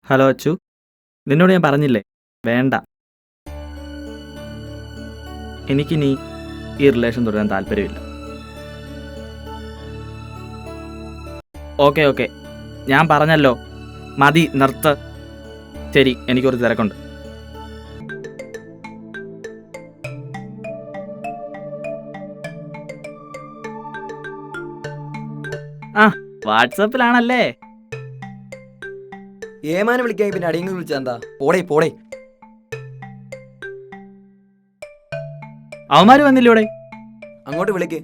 Hello Achu, നിന്നോട് ഞാൻ പറഞ്ഞില്ലേ വേണ്ട. എനിക്കിനി ഈ റിലേഷൻ തുടരാൻ താല്പര്യമില്ല. ഓക്കെ ഞാൻ പറഞ്ഞല്ലോ, മതി, നിർത്ത്. ശരി, എനിക്കൊരു തിരക്കുണ്ട്. ആ, വാട്സാപ്പിലാണല്ലേ? ഏമാനെ വിളിക്കാൻ പിന്നെ അടിയങ്ങൾ വിളിച്ചാ എന്താ? പോടേ അവന്മാര് വന്നില്ലൂടെ? അങ്ങോട്ട് വിളിക്ക്.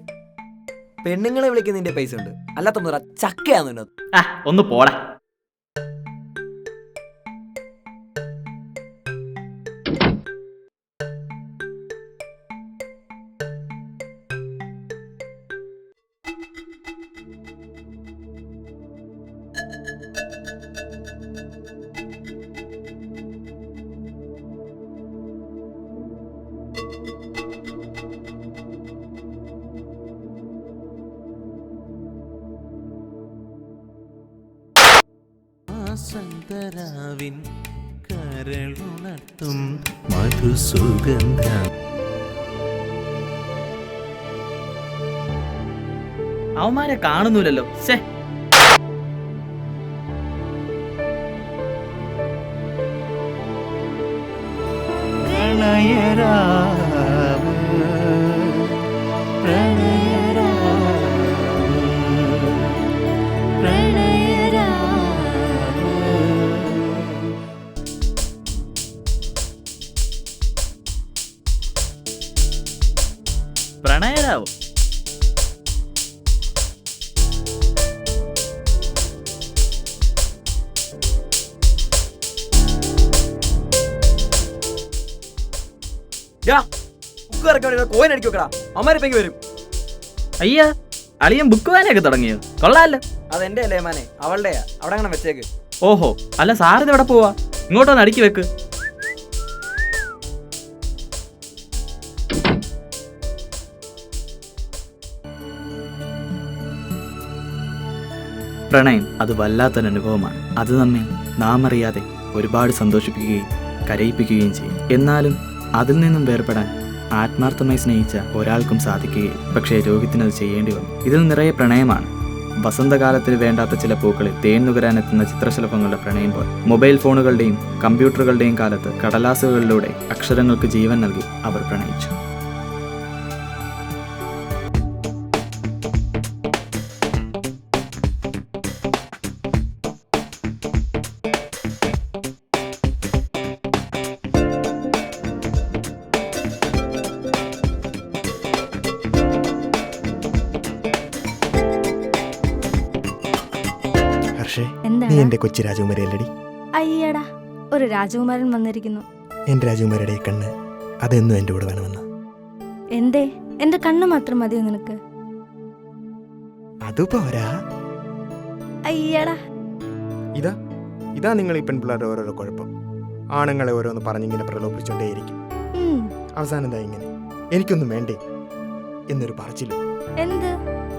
പെണ്ണുങ്ങളെ വിളിക്കുന്നതിന്റെ പൈസ ഉണ്ട്, അല്ലാത്ത ചക്കയാന്ന്. ആ, ഒന്ന് പോടാ. വസന്തരാവിൻ കരളുണർത്തും മധുസുഗന്ധം. അവന്മാരെ കാണുന്നില്ലല്ലോ. ശേ, പ്രണയരാവ് പ്രണയരാവോ? കോയിൻ അടിക്കി വെക്കടാ, അമ്മാരെ പെങ്കി വരും. അയ്യ, അളിയൻ ബുക്ക് വായനയൊക്കെ തുടങ്ങിയോ? കൊള്ളാല്ലോ. അതെന്റെ അല്ലേ മാനെ, അവളുടെയാ. അവിടെ അങ്ങനെ വെച്ചേക്ക്. ഓഹോ, അല്ല സാറിത് എവിടെ പോവാ? ഇങ്ങോട്ടൊന്ന് അടുക്കി വെക്ക്. പ്രണയം അത് വല്ലാത്തൊരു അനുഭവമാണ്. അത് നമ്മെ നാം അറിയാതെ ഒരുപാട് സന്തോഷിപ്പിക്കുകയും കരയിപ്പിക്കുകയും ചെയ്യും. എന്നാലും അതിൽ നിന്നും വേർപെടാൻ ആത്മാർത്ഥമായി സ്നേഹിച്ച ഒരാൾക്കും സാധിക്കുകയും, പക്ഷേ രോഗത്തിനത് ചെയ്യേണ്ടി വന്നു. ഇതിൽ നിറയെ പ്രണയമാണ്. വസന്തകാലത്തിൽ വേണ്ടാത്ത ചില പൂക്കളിൽ തേൻ നുകരാനെത്തുന്ന ചിത്രശലഭങ്ങളുടെ പ്രണയം പോലെ മൊബൈൽ ഫോണുകളുടെയും കമ്പ്യൂട്ടറുകളുടെയും കാലത്ത് കടലാസുകളിലൂടെ അക്ഷരങ്ങൾക്ക് ജീവൻ നൽകി അവർ പ്രണയിച്ചു. നീ എന്റെ കൊച്ചു രാജകുമാരിയല്ലടി? അയ്യടാ, ഒരു രാജകുമാരൻ വന്നിരിക്കുന്നു. എന്റെ രാജകുമാരിയുടെ കണ്ണ് അതെന്നും എന്റെ കൂടെ വേണമെന്ന്. എന്തേ, എന്റെ കണ്ണ് മാത്രം മതിയോ നിനക്ക്? അതുപോരാ. അയ്യടാ, ഇതാ നിങ്ങൾ ഈ പെൺപിള്ളേരുടെ ഓരോരോ കുഴപ്പം. ആണുങ്ങളെ ഓരോന്ന് പറഞ്ഞിങ്ങനെ പ്രലോഭിപ്പിച്ചോണ്ടേയിരിക്കും. അവസാനം എന്താ ഇങ്ങനെ എനിക്കൊന്നും വേണ്ടേ എന്നൊരു പറച്ചിലും.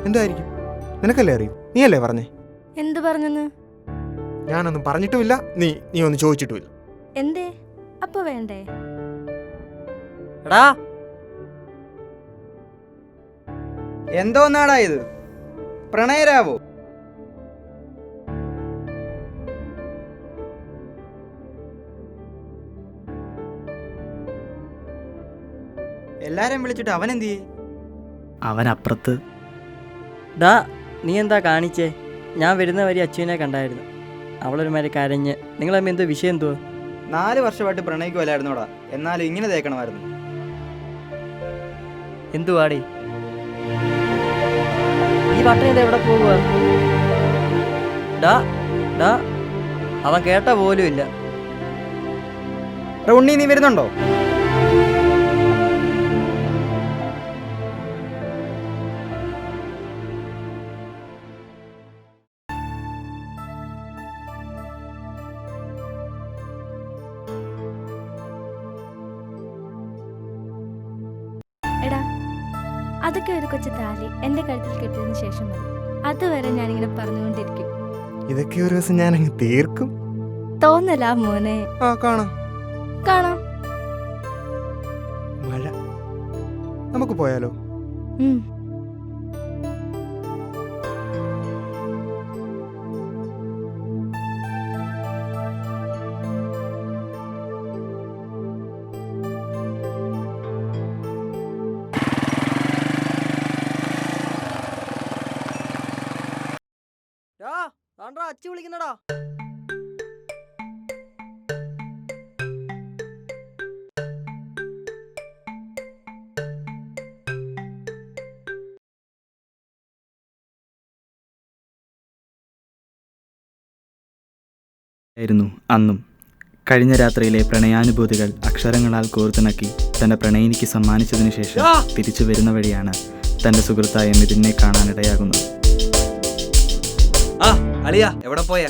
എന്തായിരിക്കും? നിനക്കല്ലേ അറിയൂ, നീയല്ലേ പറഞ്ഞേ? എന്ത് പറഞ്ഞെന്ന്? ഞാനൊന്നും പറഞ്ഞിട്ടുമില്ല, നീ ഒന്നും ചോദിച്ചിട്ടുമില്ല. എന്തേ അപ്പൊ വേണ്ടേ? എടാ, എന്തോന്നാടാ ഇത്? പ്രണയരാവോ? എല്ലാരും വിളിച്ചിട്ട് അവനെന്തി? അവനപ്പുറത്ത്. ഡാ, നീ എന്താ കാണിച്ചേ? ഞാൻ വരുന്ന വരി അച്ഛനെ കണ്ടായിരുന്നു. അവളൊരുമാതിരി കരഞ്ഞ്. നിങ്ങൾ തമ്മിൽ എന്തോ വിഷയം എന്തുവാ? 4 വർഷമായിട്ട് പ്രണയിക്കുമല്ലായിരുന്നോടാ, എന്നാലും ഇങ്ങനെ തേക്കണമായിരുന്നു. എന്തുവാടി ഈ വട്ടം? ഇത് എവിടെ പോവുക? ഡാ അവൻ കേട്ട പോലും ഇല്ല. ഉണ്ണി, നീ വരുന്നുണ്ടോ? എടാ, അതൊക്കെ ഒരു കൊച്ചു താലി എന്റെ കഴുത്തിൽ കെട്ടിയതിനു ശേഷം മതി. അതുവരെ ഞാനിങ്ങനെ പറഞ്ഞുകൊണ്ടിരിക്കും. ഇതൊക്കെ ഒരു ദിവസം ഞാൻ അങ്ങ് തീർക്കും. തോന്നലാ മോനെ. ആ കാണാം. കാണാം. മഴ. നമുക്ക് പോയാലോ? ഉം. അച്ചു വിളിക്കുന്നടാ. ആയിരുന്നു അന്നും. കഴിഞ്ഞ രാത്രിയിലെ പ്രണയാനുഭൂതികൾ അക്ഷരങ്ങളാൽ കോർത്തിണക്കി തൻ്റെ പ്രണയിനിക്ക് സമ്മാനിച്ചതിനു ശേഷം തിരിച്ചു വരുന്ന വഴിയാണ് തൻ്റെ സുഹൃത്തായ മിഥുനെ കാണാനിടയാകുന്നത്. ആ അളിയാ എവിടെ പോയാ?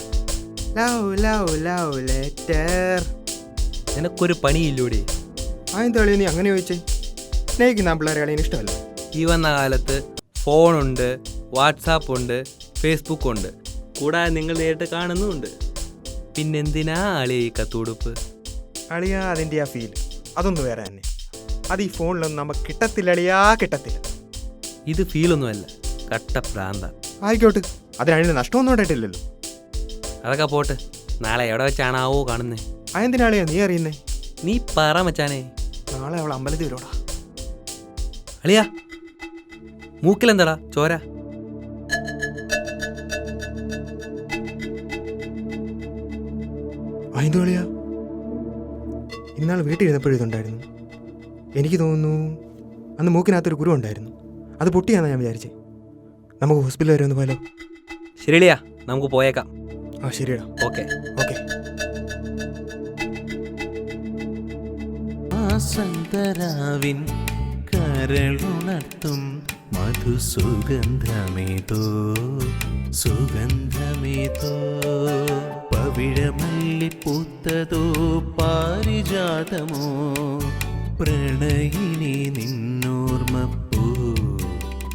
Love love love letter. നിനക്കൊരു പണിയില്ലൂടെ? എന്താ അളിയ നീ അങ്ങനെ ചോദിച്ചേ? സ്നേഹിക്കുന്ന പിള്ളേരെ അളിയന് ഇഷ്ടമല്ല. ഈ വന്ന കാലത്ത് ഫോണുണ്ട്, വാട്സാപ്പ് ഉണ്ട്, ഫേസ്ബുക്ക് ഉണ്ട്, കൂടാതെ നിങ്ങൾ നേരിട്ട് കാണുന്നുമുണ്ട്. പിന്നെന്തിനാ അളിയ ഈ കത്തുകൊടുപ്പ്? അളിയ അതിൻ്റെ ആ ഫീൽ അതൊന്നും വേറെ തന്നെ. അത് ഈ ഫോണിലൊന്നും നമുക്ക് കിട്ടത്തില്ല അളിയാ, കിട്ടത്തില്ല. ഇത് ഫീലൊന്നുമല്ല, കട്ട പ്രാന്ത. ആയിക്കോട്ടെ, അതിനഴിന് നഷ്ടമൊന്നും ഉണ്ടായിട്ടില്ലല്ലോ. അതൊക്കെ പോട്ട്. നാളെ എവിടെ വെച്ചാണാവോ കാണുന്നേ? അതെന്തിനാളിയാ നീ അറിയുന്നേ? നീ പറ മച്ചാനേ. നാളെ അവൾ അമ്പലത്തിൽ വരോടാ. അളിയാ മൂക്കിലെന്താടാ ചോര? അതെന്തോ അളിയാ? ഇന്നാൾ വീട്ടിൽ ഇരുന്നപ്പോഴും ഇതുണ്ടായിരുന്നു. എനിക്ക് തോന്നുന്നു അന്ന് മൂക്കിനകത്തൊരു കുരു ഉണ്ടായിരുന്നു. അത് പൊട്ടിയാണെന്ന് ഞാൻ വിചാരിച്ചേ. നമുക്ക് ഹോസ്പിറ്റലിൽ വരെ ഒന്ന് പോയാലോ? ശരിയളിയാ, നമുക്ക് പോയേക്കാം. ആ ശരിയാ. Okay okay. വസന്തരാവിൻ കരളുണർത്തും മധുസുഗന്ധമേതോ സുഗന്ധമേതോ പവിഴമല്ലി പൂത്തതോ പാരിജാതമോ പ്രണയിനി നിന്നോർമ്മപ്പൂ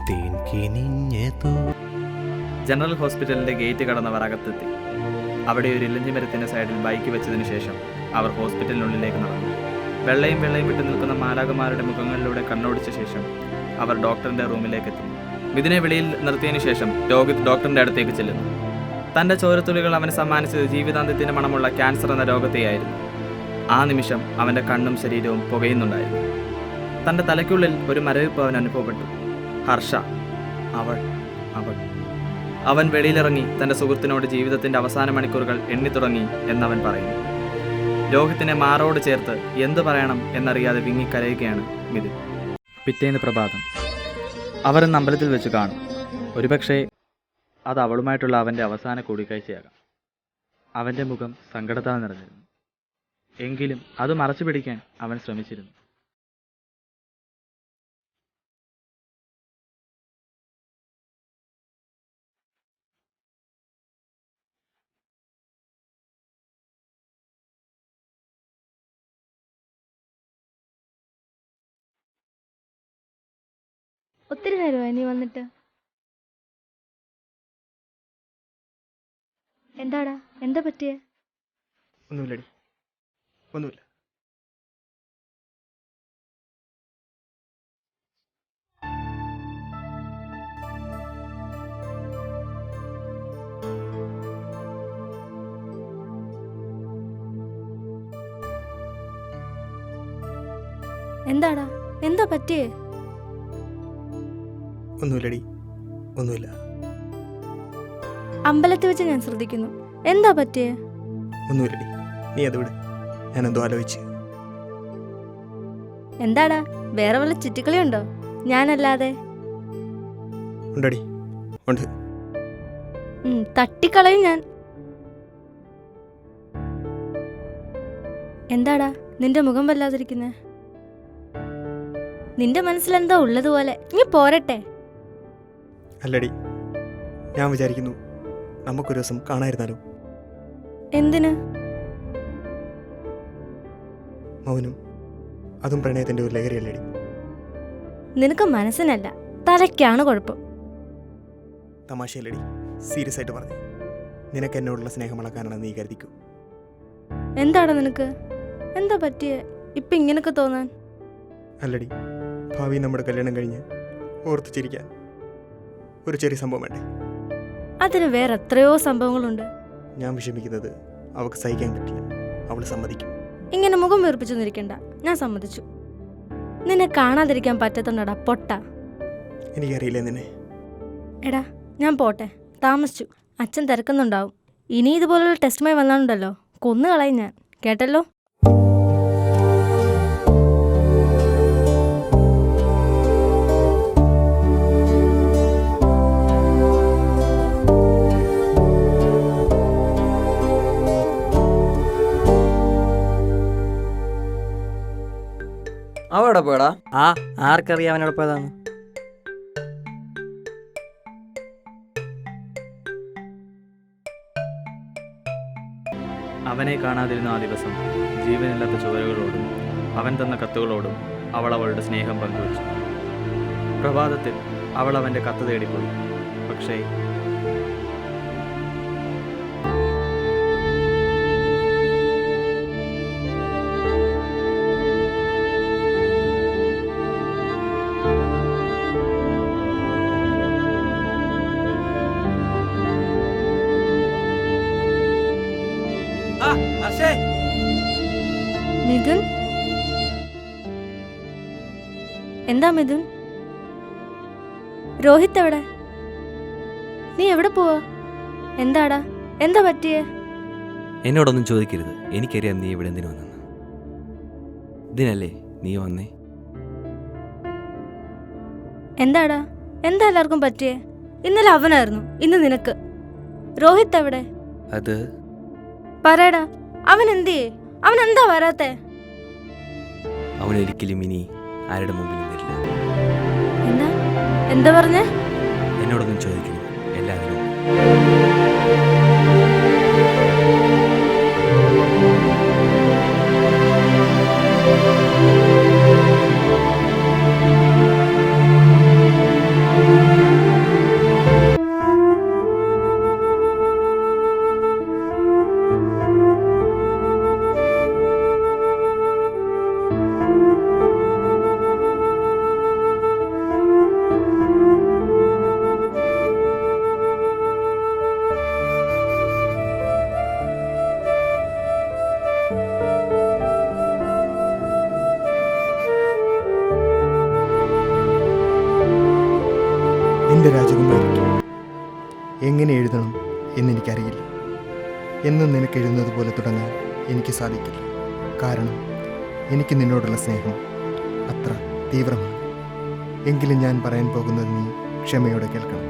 തേൻകിനിഞ്ഞതോ. ജനറൽ ഹോസ്പിറ്റലിൻ്റെ ഗേറ്റ് കടന്നവർ അകത്തെത്തി. അവിടെ ഒരു ഇലഞ്ഞി മരത്തിൻ്റെ സൈഡിൽ ബൈക്ക് വെച്ചതിന് ശേഷം അവർ ഹോസ്പിറ്റലിനുള്ളിലേക്ക് നടന്നു. വെള്ളയും വിട്ടു നിൽക്കുന്ന മാലാകമാരുടെ മുഖങ്ങളിലൂടെ കണ്ണോടിച്ച ശേഷം അവർ ഡോക്ടറിൻ്റെ റൂമിലേക്ക് എത്തി. മിഥുനെ വെളിയിൽ നിർത്തിയതിനു ശേഷം രോഹിത് ഡോക്ടറിൻ്റെ അടുത്തേക്ക് ചെല്ലുന്നു. തൻ്റെ ചോരത്തുള്ളികൾ അവന് സമ്മാനിച്ചത് ജീവിതാന്ത്യത്തിൻ്റെ മണമുള്ള ക്യാൻസർ എന്ന രോഗത്തെയായിരുന്നു. ആ നിമിഷം അവൻ്റെ കണ്ണും ശരീരവും പുകയുന്നുണ്ടായിരുന്നു. തൻ്റെ തലയ്ക്കുള്ളിൽ ഒരു മരവിപ്പ് അവൻ അനുഭവപ്പെട്ടു. ഹർഷ, അവൾ അവൾ അവൻ വെളിയിലിറങ്ങി തൻ്റെ സുഹൃത്തിനോട് ജീവിതത്തിൻ്റെ അവസാന മണിക്കൂറുകൾ എണ്ണിത്തുടങ്ങി എന്നവൻ പറയുന്നു. രോഹിത്തിനെ മാറോട് ചേർത്ത് എന്തു പറയണം എന്നറിയാതെ വിങ്ങിക്കരയുകയാണ് മിഥുൻ. പിറ്റേന്ന് പ്രഭാതം അവർ ഇന്ന് അമ്പലത്തിൽ വെച്ച് കാണും. ഒരുപക്ഷെ അത് അവളുമായിട്ടുള്ള അവൻ്റെ അവസാന കൂടിക്കാഴ്ചയാകാം. അവൻ്റെ മുഖം സങ്കടത്താൽ നിറഞ്ഞിരുന്നു. എങ്കിലും അത് മറച്ചു പിടിക്കാൻ അവൻ ശ്രമിച്ചിരുന്നു. ഒത്തിരി നേരമായി നീ വന്നിട്ട്. എന്താടാ, എന്താ പറ്റിയേ? ഒന്നുമില്ലടി, ഒന്നുമില്ല. എന്താടാ, എന്താ പറ്റിയേ? ഒന്നുമില്ലടി, ഒന്നുമില്ല. അമ്പലത്തിൽ വെച്ച് ഞാൻ ശ്രദ്ധിക്കുന്നു. എന്താ പറ്റിയേ? ഒന്നുമില്ലടി, നീ അത് വിട്. ഞാനെന്തോ ആലോചിച്ച്. എന്താടാ, വേറെ വല്ല ചുറ്റിക്കളിയുണ്ടോ ഞാനല്ലാതെ? ഉണ്ടടി, ഉണ്ട്. തട്ടിക്കളയും ഞാൻ. എന്താടാ നിന്റെ മുഖം വല്ലാതിരിക്കുന്നേ? നിന്റെ മനസ്സിലെന്തോ ഉള്ളതുപോലെ. നീ പോരട്ടെ. അല്ലടി, ഞാൻ വിചാരിക്കുന്നു നമുക്കൊരു ദിവസം കാണാതിരുന്നാലോ? എന്തിന്? മൗനം, അതും പ്രണയത്തിന്റെ ഒരു ലഹരിയല്ലേടി? നിനക്ക് മനസ്സിനല്ല, തലയ്ക്കാണ് കുഴപ്പം. തമാശയിലടി, സീരിയസ് ആയിട്ട് പറഞ്ഞു. നിനക്ക് എന്നോടുള്ള സ്നേഹം അളക്കാനാണെന്ന് നീ കരുതിക്കൂ. എന്താടാ നിനക്ക്? എന്താ പറ്റിയേ ഇപ്പം ഇങ്ങനൊക്കെ തോന്നാൻ? അല്ലടി, ഭാവി നമ്മുടെ കല്യാണം കഴിഞ്ഞ് ഓർത്ത് ചിരിക്കാൻ ഒരു ചെറിയ സംഭവം വേണ്ടേ? അതിന് വേറെ എത്രയോ സംഭവങ്ങളുണ്ട്. ഞാൻ വിഷമിക്കുന്നത് അവൾക്ക് സഹിക്കാൻ പറ്റില്ല. അവൾ സമ്മതിക്കും. ഇങ്ങനെ മുഖം വീർപ്പിച്ചു നിൽക്കണ്ട, ഞാൻ സമ്മതിച്ചു. നിന്നെ കാണാതിരിക്കാൻ പറ്റത്തുണ്ടടാ പൊട്ട. എനിക്കറിയില്ല നിന്നെ. എടാ ഞാൻ പോട്ടെ, താമസിച്ചു. അച്ഛൻ തിരക്കുന്നുണ്ടാവും. ഇനി ഇതുപോലുള്ള ടെസ്റ്റുമായി വന്നാലുണ്ടല്ലോ കൊന്നു കളയും ഞാൻ, കേട്ടല്ലോ? അവിടെ പോയടാ. ആർക്കറിയാം അവനോട് പോയതാണ്. അവനെ കാണാതിരുന്ന ആ ദിവസം ജീവനില്ലാത്ത ചുവരുകളോടും അവൻ തന്ന കത്തുകളോടും അവൾ അവളുടെ സ്നേഹം പങ്കുവച്ചു. പ്രഭാതത്തിൽ അവൾ അവൻ്റെ കത്ത് തേടിപ്പോയി. പക്ഷേ മിഥുൻ, എന്താ മിഥുൻ? രോഹിത് എവിടെ? നീ എവിടെ പോവാ? എന്താടാ, എന്താ പറ്റിയേ? എന്നോടൊന്നും ചോദിക്കരുത്. എനിക്കറിയാം നീ ഇവിടെ എന്തിനു വന്നെന്ന്. ഇതിനല്ലേ നീ വന്നേ? എന്താടാ, എന്താ എല്ലാവർക്കും പറ്റിയേ? ഇന്നലെ അവനായിരുന്നു, ഇന്ന് നിനക്ക്. രോഹിത് എവിടെ? അത് പറയടാ, അവൻ എന്തിയേ? അവൻ എന്താ വരാത്തെ? അവനൊരിക്കലും ഇനി ആരുടെ മുമ്പിലും വരില്ല. എന്താ എന്താ പറഞ്ഞേ? എന്നോടൊന്നും ചോദിക്കണം, എല്ലാവരും. എൻ്റെ രാജകുമാരിക്ക് എങ്ങനെ എഴുതണം എന്നെനിക്കറിയില്ല. എന്നും നിനക്ക് എഴുതുന്നത് പോലെ തുടങ്ങാൻ എനിക്ക് സാധിക്കില്ല. കാരണം എനിക്ക് നിന്നോടുള്ള സ്നേഹം അത്ര തീവ്രമാണ്. എങ്കിലും ഞാൻ പറയാൻ പോകുന്നത് നീ ക്ഷമയോടെ കേൾക്കണം.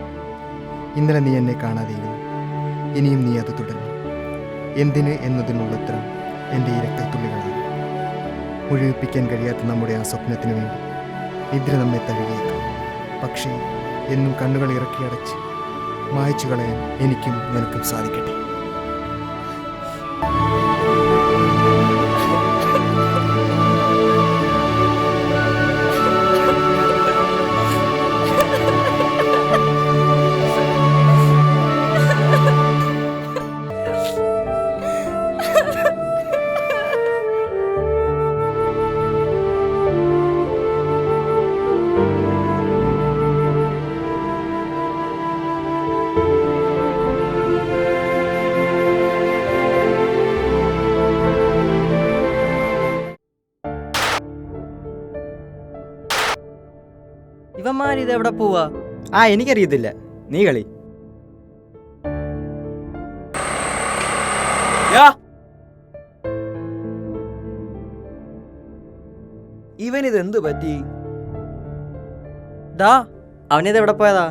ഇന്നലെ നീ എന്നെ കാണാതെയിരുന്നു. ഇനിയും നീ അത് തുടരണം. എന്തിന് എന്നതിനുള്ള ഉത്തരം എൻ്റെ ഈ രക്തത്തുള്ളികളാണ്. മുഴുവിപ്പിക്കാൻ കഴിയാത്ത നമ്മുടെ ആ സ്വപ്നത്തിന് വേണ്ടി നിദ്ര നമ്മെ തഴുകിയേക്കാം. പക്ഷേ എന്നും കണ്ണുകൾ ഇറക്കിയടച്ച് മായ്ച്ചു കളയാൻ എനിക്കും നിനക്കും സാധിക്കട്ടെ. ഇവന്മാരിത് എവിടെ പോവാ? എനിക്കറിയത്തില്ല, നീ കളി. ഇവനിത് എന്തു പറ്റി? ഡാ, അവനിത് എവിടെ പോയതാ?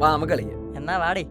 വാ നമുക്ക് കളിക്കാം. എന്നാ വാടി.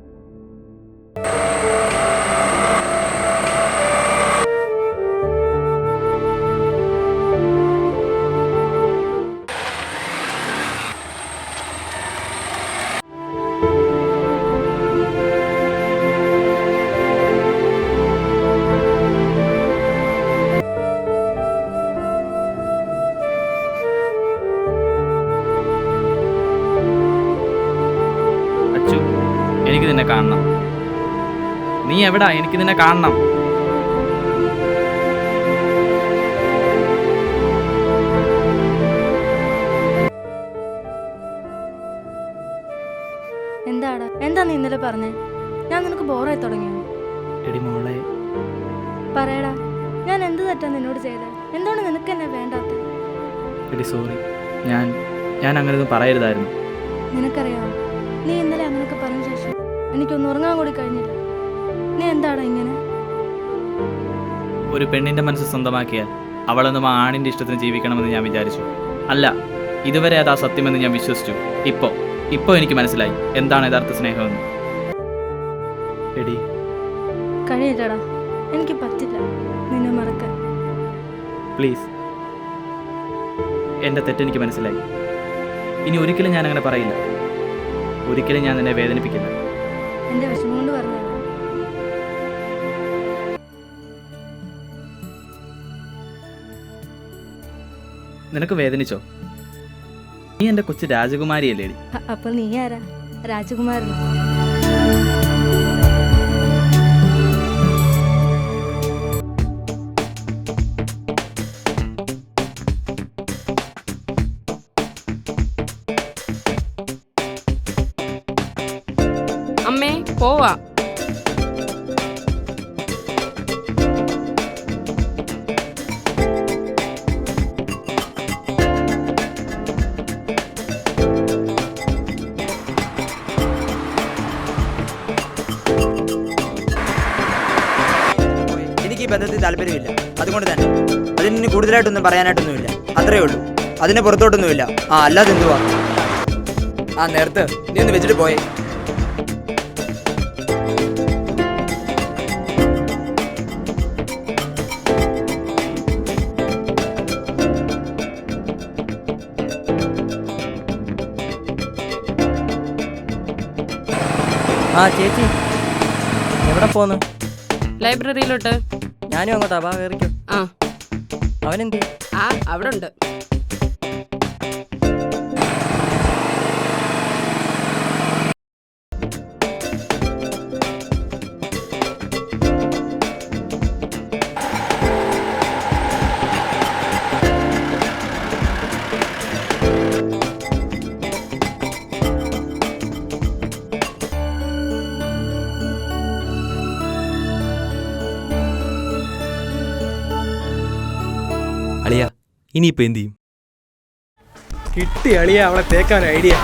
എവിടാ? എനിക്ക് നിന്നെ കാണണം. എന്താടാ? എന്താ നീ ഇന്നലെ പറഞ്ഞേ? ഞാൻ നിനക്ക് ബോറായി തുടങ്ങിയോ? എടി മോളെ, പറയടാ, ഞാൻ എന്ത് തെറ്റാ നിന്നോട് ചെയ്തേ? എന്താണ് നിനക്ക് എന്നെ വേണ്ടാത്ത? എടി സോറി. ഞാൻ അങ്ങനെയൊന്നും പറയരുതായിരുന്നു. നിനക്കറിയാമോ, നീ ഇന്നലെ അങ്ങനെയൊക്കെ പറഞ്ഞ ശേഷം എനിക്കൊന്ന് ഉറങ്ങാൻ കൂടി കഴിഞ്ഞില്ല. നീ എന്താടാ ഇങ്ങനെ? ഒരു പെണ്ണിന്റെ മനസ്സ് സ്വന്തമാക്കിയാൽ അവളൊന്നും ആ ആണിന്റെ ഇഷ്ടത്തിന് ജീവിക്കണമെന്ന് ഞാൻ വിചാരിച്ചു. അല്ല, ഇതുവരെ അതാ സത്യമെന്ന് ഞാൻ വിശ്വസിച്ചു. ഇപ്പോൾ എനിക്ക് മനസ്സിലായി എന്താണ് യഥാർത്ഥ സ്നേഹമെന്ന്. എടി, കഴിയില്ലടാ, എനിക്ക് പറ്റില്ല നിന്നെ മറക്കാൻ. പ്ലീസ്. എൻ്റെ തെറ്റെനിക്ക് മനസ്സിലായി. ഇനി ഒരിക്കലും ഞാൻ അങ്ങനെ പറയില്ല. ഒരിക്കലും ഞാൻ നിന്നെ വേദനിപ്പിക്കില്ല. എൻ്റെ വിഷമം കൊണ്ട് പറഞ്ഞതാണ്. നിനക്ക് വേദനിച്ചോ? നീ എൻ്റെ കൊച്ചു രാജകുമാരിയല്ലേ എടി? അപ്പൊ നീ ആരാ? രാജകുമാരൻ? അമ്മേ പോവാ. എനിക്ക് ഈ ബന്ധത്തിൽ താല്പര്യമില്ല. അതുകൊണ്ട് തന്നെ അതിന് ഇനി കൂടുതലായിട്ടൊന്നും പറയാനായിട്ടൊന്നുമില്ല. അത്രേ ഉള്ളൂ. അതിന് പുറത്തോട്ടൊന്നുമില്ല. അല്ലാതെ എന്തുവാ? നേരത്തെ നീ ഒന്ന് വെച്ചിട്ട് പോയേ. ആ ചേച്ചി, എവിടെ പോന്നു? ലൈബ്രറിയിലോട്ട്. ഞാനും അങ്ങോട്ടാ, വാ കയറിക്കോ. ആ അവനെന്തി? അവിടെ ഉണ്ട്. അളിയ, ഇനിയിപ്പോൾ എന്ത് ചെയ്യും? കിട്ടി അളിയ അവളെ തേക്കാൻ ഐഡിയ.